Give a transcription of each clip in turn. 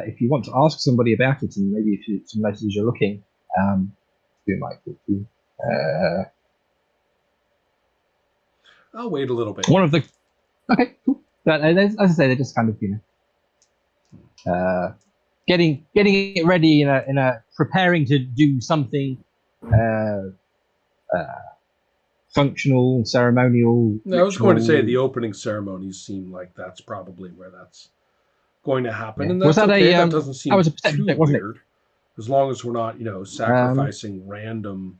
if you want to ask somebody about it, and maybe if some places you're looking, who might be, I'll wait a little bit. one of the. Okay, cool. But as I say, they're just kind of getting it ready in a preparing to do something functional, ceremonial. No, I was going to say the opening ceremonies seem like that's probably where that's going to happen, and that's okay. That doesn't seem was a perception too check, wasn't weird, as long as we're not, sacrificing random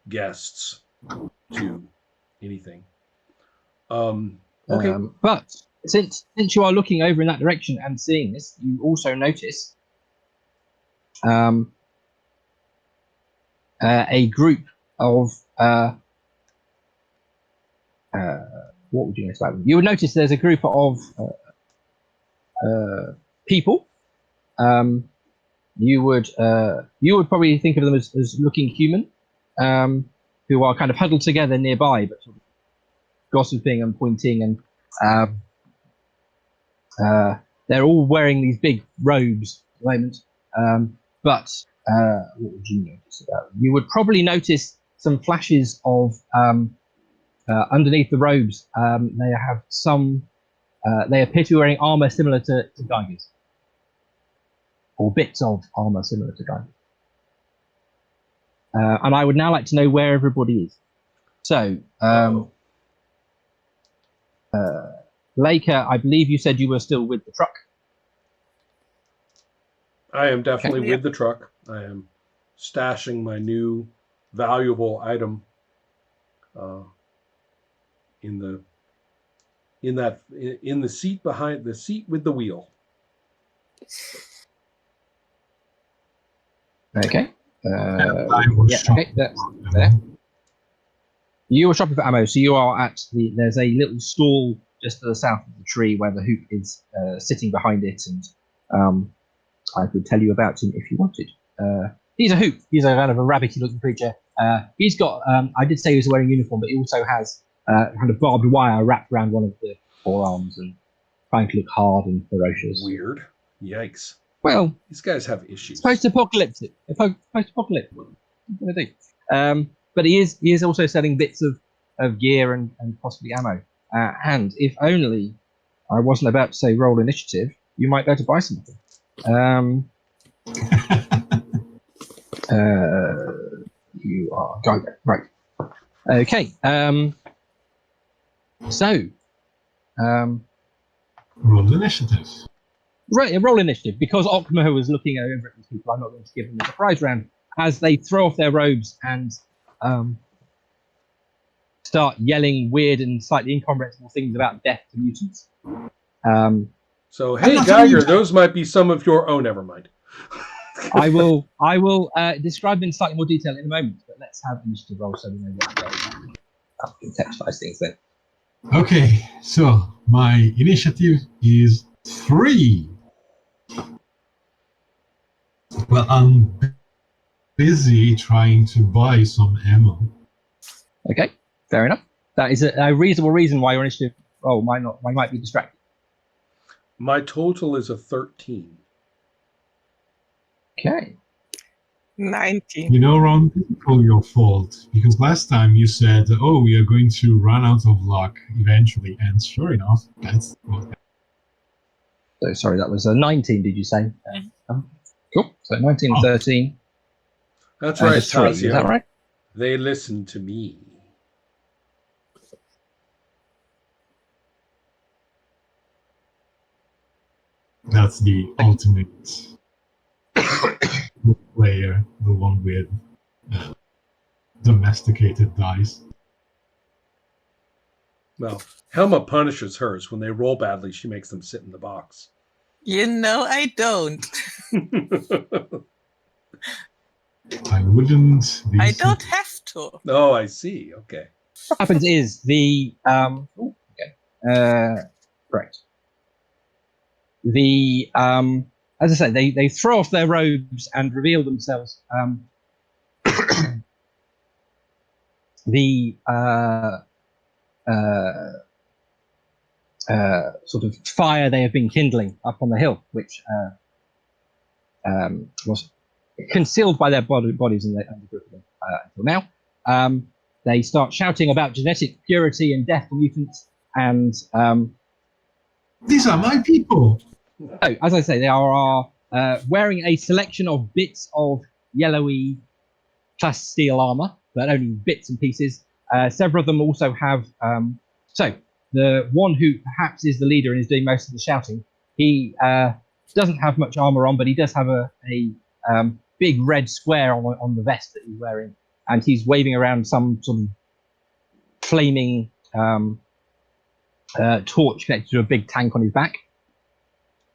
guests to anything. Okay. But since you are looking over in that direction and seeing this, you also notice a group of what would you notice about them? You would notice there's a group of people. You would probably think of them as looking human, who are kind of huddled together nearby, but sort of gossiping and pointing, and they're all wearing these big robes at the moment. But what would you notice about them? You would probably notice some flashes of underneath the robes. They have some. They appear to be wearing armor similar to Geiger's, or bits of armor similar to Geiger's. And I would now like to know where everybody is. So, Laker, I believe you said you were still with the truck. I am definitely with the truck. I am stashing my new valuable item in the seat behind the seat with the wheel. Okay. I was okay, that's there. You were shopping for ammo, so you are at there's a little stall just to the south of the tree where the hoop is sitting behind it, and I could tell you about him if you wanted. He's a hoop. He's a kind of a rabbity-looking creature. He's got. I did say he was wearing a uniform, but he also has kind of barbed wire wrapped around one of the forearms and trying to look hard and ferocious. Weird. Yikes. Well, these guys have issues. Post-apocalyptic. Post-apocalyptic. What do I think? But he is also selling bits of gear and possibly ammo. And if only I wasn't about to say roll initiative, you might be able to buy something. You are going there. Right. Okay. Roll initiative. Right, roll initiative. Because Okma was looking over at these people, I'm not going to give them a surprise round as they throw off their robes and start yelling weird and slightly incomprehensible things about death to mutants. So, hey, Geiger, those might be some of your... Oh, never mind. I will describe them in slightly more detail in a moment, but let's have initiative roll so we know what I'll contextualize things then. Okay, so my initiative is 3. Well, I'm busy trying to buy some ammo. Okay, fair enough. That is a reasonable reason why your initiative roll might be distracted. My total is a 13. Okay. 19. You know, Ron, this is all your fault. Because last time you said, oh, we are going to run out of luck eventually. And sure enough, that's what happened. So, sorry, that was a 19, did you say? Cool. So 19 and 13. That's right, Tazio. Is that right? They listen to me. That's the ultimate player, the one with domesticated dice. Well, Helma punishes hers. When they roll badly, she makes them sit in the box. You know I don't. I wouldn't be... I don't have to. Oh, I see. Okay. What happens is correct. The as I say, they throw off their robes and reveal themselves. The sort of fire they have been kindling up on the hill, which was concealed by their bodies and the group of them until now. They start shouting about genetic purity and death for mutants, and These are my people. so, as I say, they are wearing a selection of bits of yellowy plasteel armor, but only bits and pieces. Several of them also have. So, the one who perhaps is the leader and is doing most of the shouting, he doesn't have much armor on, but he does have a big red square on the vest that he's wearing, and he's waving around some sort of flaming torch connected to a big tank on his back.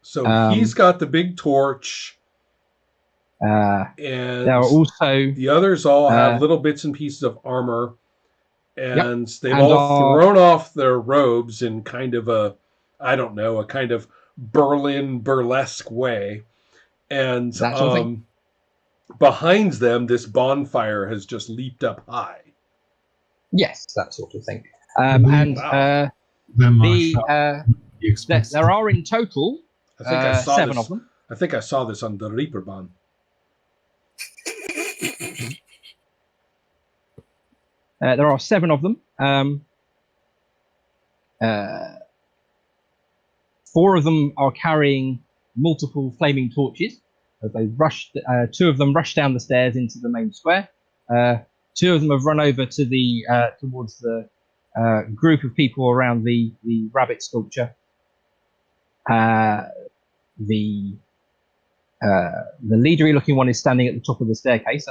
So he's got the big torch, and there are also the others all have little bits and pieces of armor, and they've and all thrown off their robes in kind of a kind of Berlin burlesque way. And behind them, this bonfire has just leaped up high. Yes, that sort of thing. There are in total I think I saw 7 this, of them. I think I saw this on the Reaperbahn. There are 7 of them. 4 of them are carrying multiple flaming torches. They rushed. 2 of them rushed down the stairs into the main square. 2 of them have run over to the towards the group of people around the rabbit sculpture. The leadery-looking one is standing at the top of the staircase,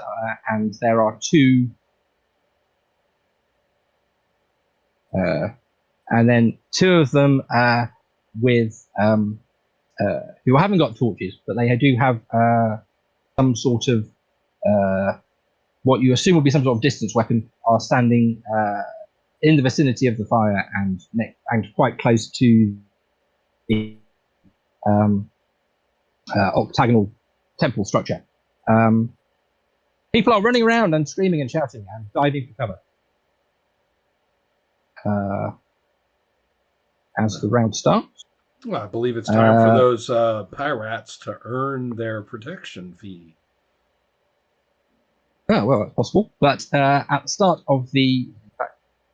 and there are 2. And then 2 of them with who haven't got torches, but they do have some sort of what you assume would be some sort of distance weapon, are standing in the vicinity of the fire and quite close to the octagonal temple structure. People are running around and screaming and shouting and diving for cover. As the round starts, well, I believe it's time for those pirates to earn their protection fee. Oh, well, that's possible. But at the start of the...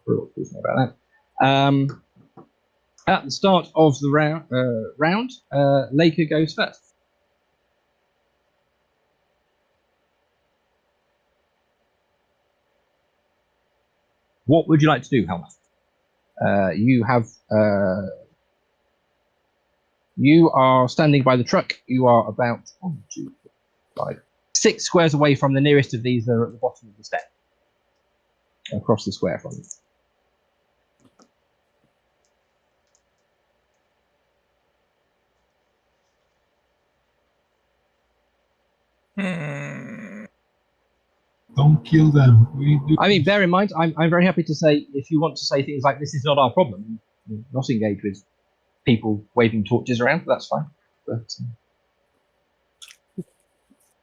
about that. At the start of the round, Laker goes first. What would you like to do, Helma? You are standing by the truck. You are about 1, 2, 5, 6 squares away from the nearest of these. They're at the bottom of the step. Across the square from Hmm. Don't kill them. I mean, bear in mind, I'm very happy to say, if you want to say things like, this is not our problem, not engage with people waving torches around, that's fine. But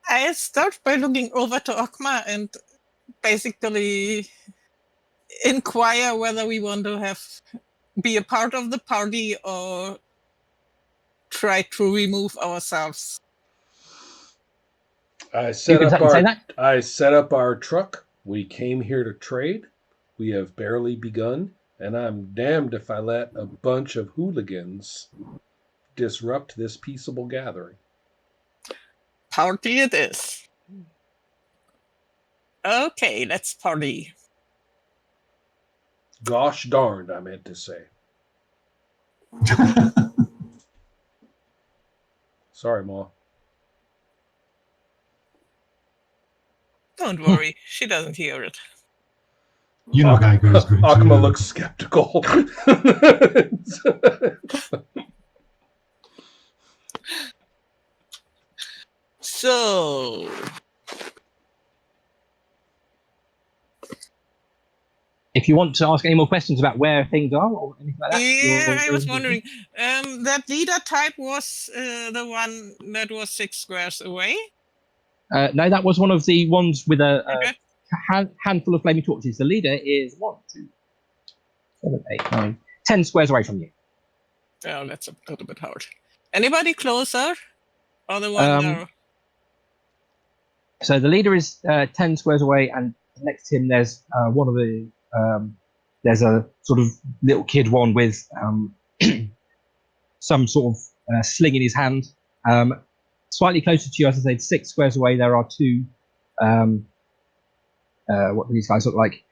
I start by looking over to Okma and basically inquire whether we want to be a part of the party or try to remove ourselves. I set up our truck. We came here to trade. We have barely begun, and I'm damned if I let a bunch of hooligans disrupt this peaceable gathering. Party it is. Okay, let's party. Gosh darned, I meant to say. Sorry, Ma. Don't worry, she doesn't hear it. You know, Geiger is going to... Akuma looks skeptical. So, if you want to ask any more questions about where things are or anything like that, yeah, I was wondering. That leader type was the one that was 6 squares away. No, that was one of the ones with a Okay. handful of flaming torches. The leader is 1, 2, 7, 8, 9, 10 squares away from you. Oh, that's a little bit hard. Anybody closer? Or the one there? So the leader is 10 squares away, and next to him there's one of the there's a sort of little kid one with some sort of sling in his hand. Slightly closer to you, as I said, 6 squares away, there are 2. What do these guys look like?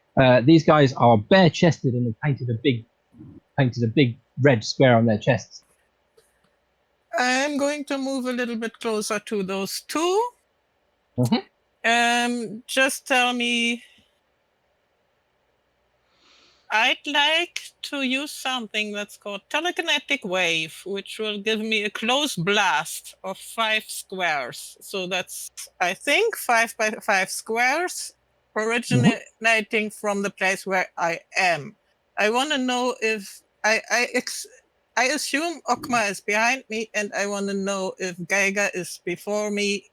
These guys are bare-chested and have painted a big red square on their chests. I'm going to move a little bit closer to those 2. Just tell me. I'd like to use something that's called telekinetic wave, which will give me a close blast of 5 squares. So that's, I think, 5 by 5 squares originating from the place where I am. I want to know if I assume Okma is behind me, and I want to know if Geiger is before me.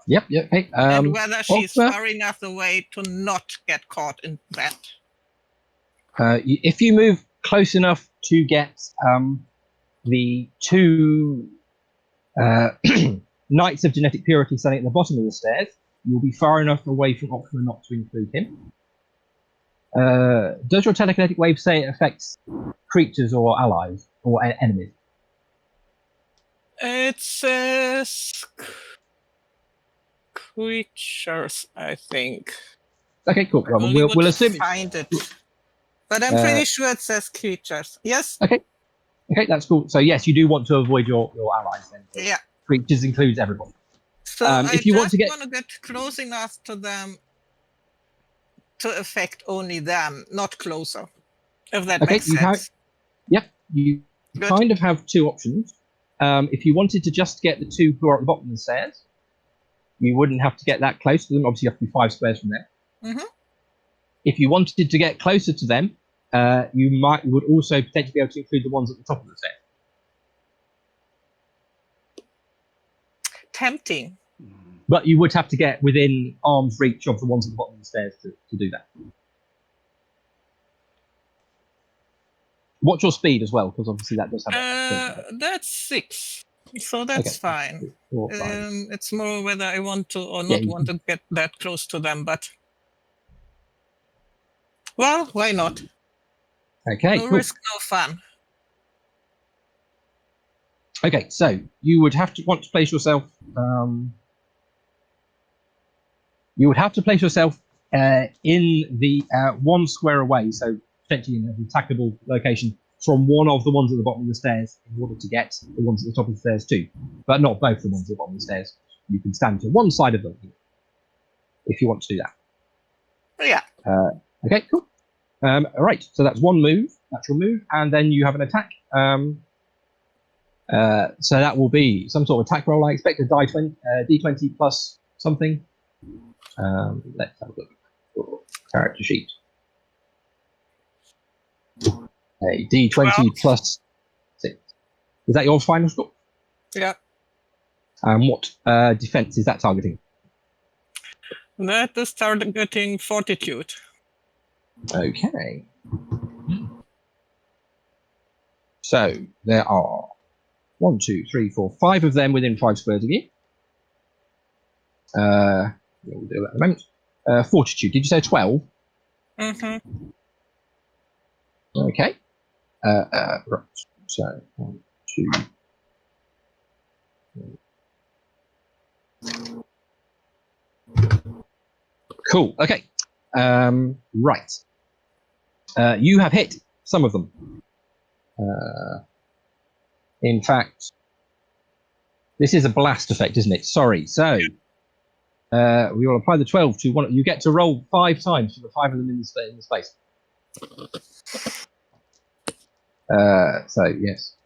Yep. Hey, and whether she's Okma, far enough away to not get caught in that. If you move close enough to get the 2 Knights of Genetic Purity standing at the bottom of the stairs, you'll be far enough away from Okma not to include him. Does your telekinetic wave say it affects creatures or allies or enemies? It says creatures, I think. Okay, cool. Well, we'll assume find it. But I'm pretty sure it says creatures. Yes? Okay, that's cool. So yes, you do want to avoid your allies then. Yeah. Creatures includes everyone. So if you want to get close enough to them to affect only them, not closer. If that makes sense. You kind of have 2 options. If you wanted to just get the 2 who are at the bottom of the stairs, you wouldn't have to get that close to them. Obviously, you have to be 5 squares from there. If you wanted to get closer to them, you would also potentially be able to include the ones at the top of the stairs. Tempting. But you would have to get within arm's reach of the ones at the bottom of the stairs to do that. What's your speed as well? Because obviously that does have. That's 6, so that's fine. 4, it's more whether I want to or not want to get that close to them, but well, why not? Okay, no risk, no fun. Okay, so you would have to want to place yourself. You would have to place yourself in the 1 square away, so potentially in an attackable location from one of the ones at the bottom of the stairs in order to get the ones at the top of the stairs too, but not both the ones at the bottom of the stairs. You can stand to one side of them if you want to do that. Yeah. Okay, cool. All right, so that's 1 move. That's your move, and then you have an attack. So that will be some sort of attack roll. I expect a D20 plus something. Let's have a look for character sheet. A D20 12. plus 6. Is that your final score? Yeah. What defense is that targeting? That is targeting fortitude. Okay. So there are 1, 2, 3, 4, 5 of them within 5 squares of you. We'll do that in a moment. Fortitude. Did you say 12? Okay. Right. So 1, 2. Cool. Okay. Right. You have hit some of them. In fact, this is a blast effect, isn't it? Sorry. So we will apply the 12 to one. You get to roll 5 times for the 5 of them in the space. So yes.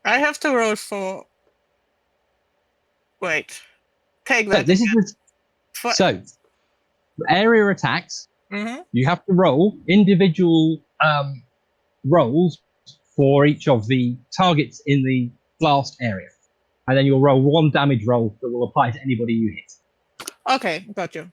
I have to roll for. Wait. Take that. So this is so area attacks. You have to roll individual rolls for each of the targets in the blast area, and then you'll roll 1 damage roll that will apply to anybody you hit. Okay, got you.